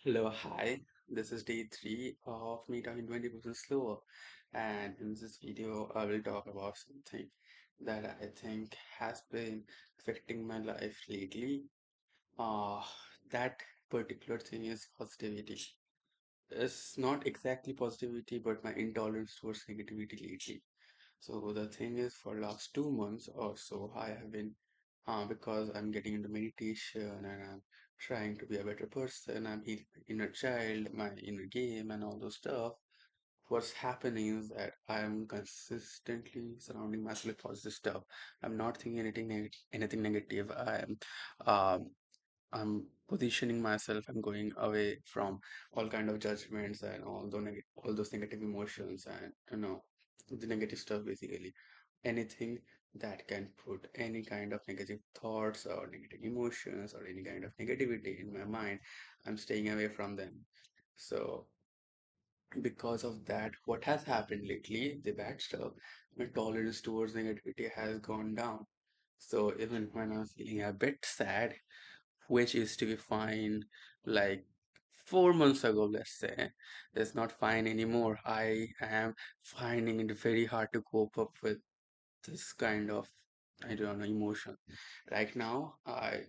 Hello, hi. This is day three of me talking 20% slower. And in this video, I will talk about something that I think has been affecting my life lately. Uh, that particular thing is positivity. It's not exactly positivity, but my intolerance towards negativity lately. So the thing is, for last 2 months or so, I have been, because I'm getting into meditation and I'm trying to be a better person. I'm healing my inner child, my inner game, and all those stuff. What's happening is that I'm consistently surrounding myself with positive stuff. I'm not thinking anything negative. Um, I'm positioning myself. I'm going away from all kind of judgments and all those negative emotions and the negative stuff basically anything that can put any kind of negative thoughts or negative emotions or any kind of negativity in my mind, I'm staying away from them. So, because of that, what has happened lately, the bad stuff, my tolerance towards negativity has gone down. So, even when I'm feeling a bit sad, which is to be fine like 4 months ago, let's say, it's not fine anymore. I am finding it very hard to cope up with this kind of I don't know emotion. Right now, I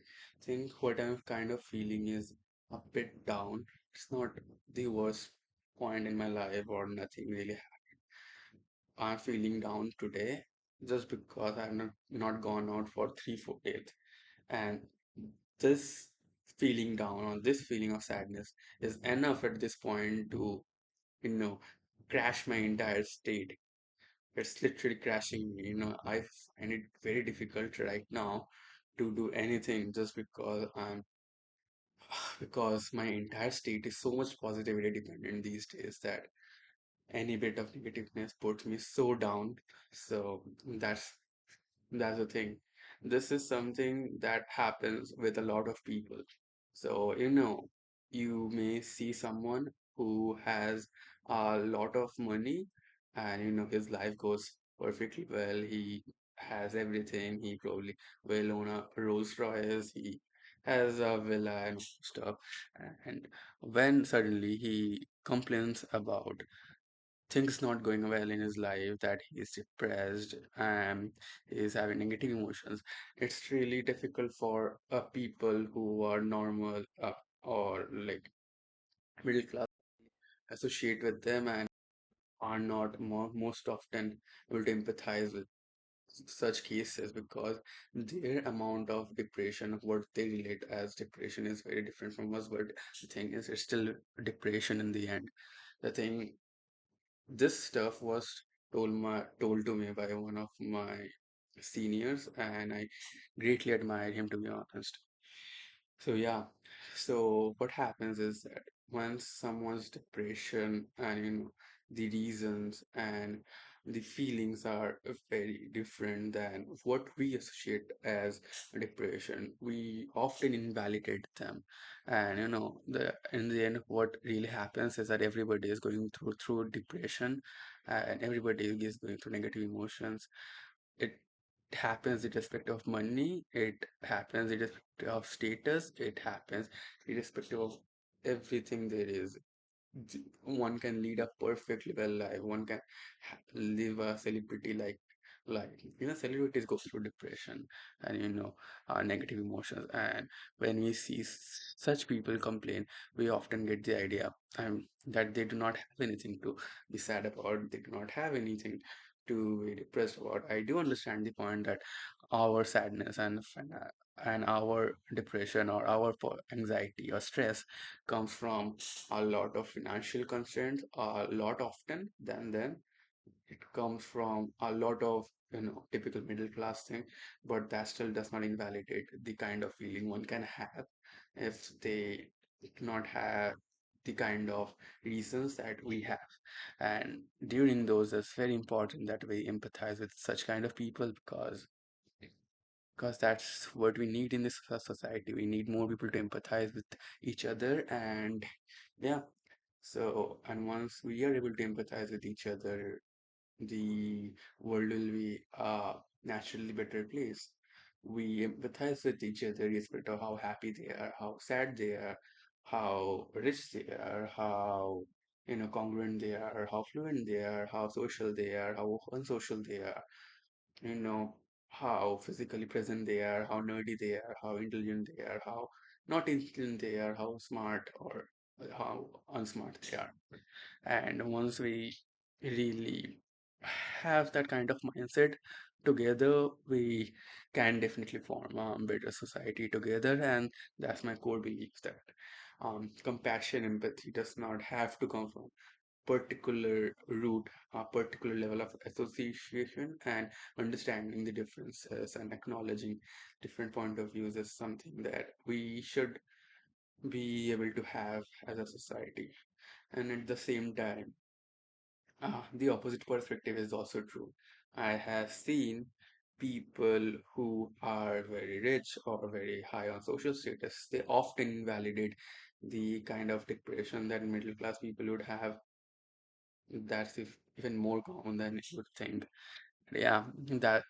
think what I'm kind of feeling is a bit down. It's not the worst point in my life or nothing really. I'm feeling down today just because I've not gone out for 3 4 days. And this feeling down or this feeling of sadness is enough at this point to, you know, crash my entire state. It's literally crashing me. I find it very difficult right now to do anything just because my entire state is so much positivity dependent these days that any bit of negativeness puts me so down. So that's the thing. This is something that happens with a lot of people. So, you may see someone who has a lot of money and, his life goes perfectly well. He has everything. He probably will own a Rolls Royce. He has a villa and stuff. And when suddenly he complains about things not going well in his life, that he is depressed and he is having negative emotions, it's really difficult for people who are normal or like middle class associate with them and are not most often able to empathize with such cases because their amount of depression of what they relate as depression is very different from us. But the thing is, it's still depression in the end. The thing This stuff was told to me by one of my seniors, and I greatly admired him, to be honest. So yeah, so what happens is that once someone's depression and the reasons and the feelings are very different than what we associate as depression, we often invalidate them. And the in the end, what really happens is that everybody is going through depression, and everybody is going through negative emotions. It happens irrespective of money, it happens irrespective of status, it happens irrespective of everything there is. One can lead a perfectly well life, one can live a celebrity like life. Celebrities go through depression and negative emotions, and when we see such people complain, we often get the idea that they do not have anything to be sad about, they do not have anything to be depressed about. I do understand the point that our sadness and our depression or our anxiety or stress comes from a lot of financial constraints a lot often then it comes from a lot of typical middle class thing, but that still does not invalidate the kind of feeling one can have if they do not have the kind of reasons that we have. And during those, it's very important that we empathize with such kind of people because that's what we need in this society. We need more people to empathize with each other, and yeah. So, and once we are able to empathize with each other, the world will be a naturally better place. We empathize with each other, irrespective of how happy they are, how sad they are, how rich they are, how congruent they are, how fluent they are, how social they are, how unsocial they are, you know, how physically present they are, how nerdy they are, how intelligent they are, how not intelligent they are, how smart or how unsmart they are. And once we really have that kind of mindset together, we can definitely form a better society together. And that's my core belief that compassion, empathy does not have to come from particular root, a particular level of association, and understanding the differences and acknowledging different point of views is something that we should be able to have as a society. And at the same time, the opposite perspective is also true. I have seen people who are very rich or very high on social status, they often validate the kind of depression that middle class people would have. That's even more common than you would think. Yeah,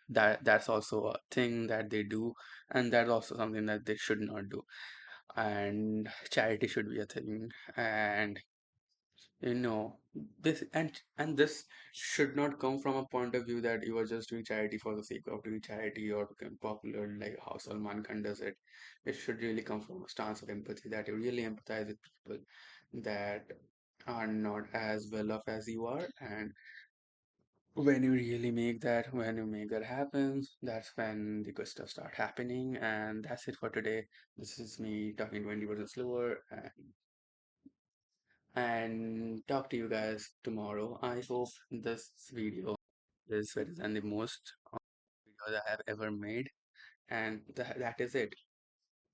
that's also a thing that they do, and that's also something that they should not do. And charity should be a thing, and you know this should not come from a point of view that you are just doing charity for the sake of doing charity or become popular like how Salman Khan does it. It should really come from a stance of empathy that you really empathize with people that are not as well off as you are. And when you make that happen, that's when the good stuff start happening. And that's it for today. This is me talking 20% slower, and talk to you guys tomorrow. I hope this video is better than the most videos I have ever made. And that is it.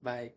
Bye.